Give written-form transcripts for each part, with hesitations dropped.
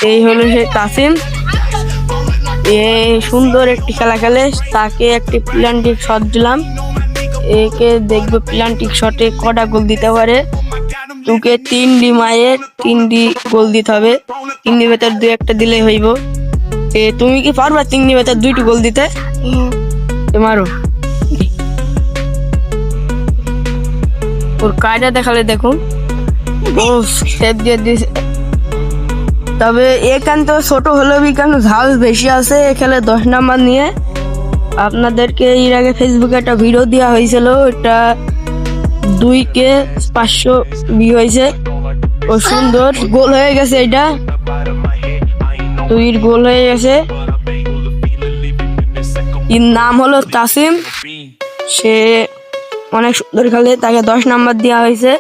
এই হলো সে তাসিম। এ সুন্দর একটি খেলা খেলে, তাকে একটি প্ল্যান্টিক শট দিলাম। একে দেখবে প্ল্যান্টিক শটে কটা গোল দিতে পারে। তোকে 3ডি মায়ের 3ডি গোল দিতে হবে। 3ডি ভেতর 2-1 দিলেই হইব। তুমি কি পারবা 3ডি ভেতর 2টি গোল দিতে? মারো। ওর কায়দা দেখালে দেখুন। ও সেভ দিয়ে দিয়েছে। তবে এখান তো ছোট হলেও কেন ঝাল বেশি আছে। এ খেলে 10 নাম্বার নিয়ে। আপনাদেরকে এর আগে ফেসবুকে একটা ভিডিও দেওয়া হয়েছিল, এটা 2K 500 ভিউ হয়েছে। ও সুন্দর গোল হয়ে গেছে, এটা 2 গোল হয়ে গেছে। এর নাম হলো তাসিম। সে অনেক সুন্দর খেলে, তাকে 10 নাম্বার দেওয়া হয়েছে।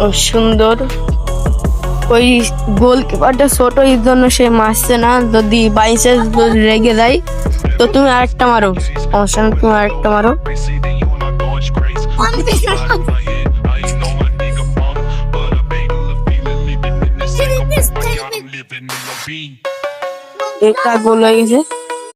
ও সুন্দর। ওই গোলকিপারটা ছোট, এর জন্য সে মারছে না। যদি বাইসে রেগে যায় তো তুমি আরেকটা মারো, সমস্যা নেই, তুমি আরেকটা মারো। একটা গোল হয়ে গেছে।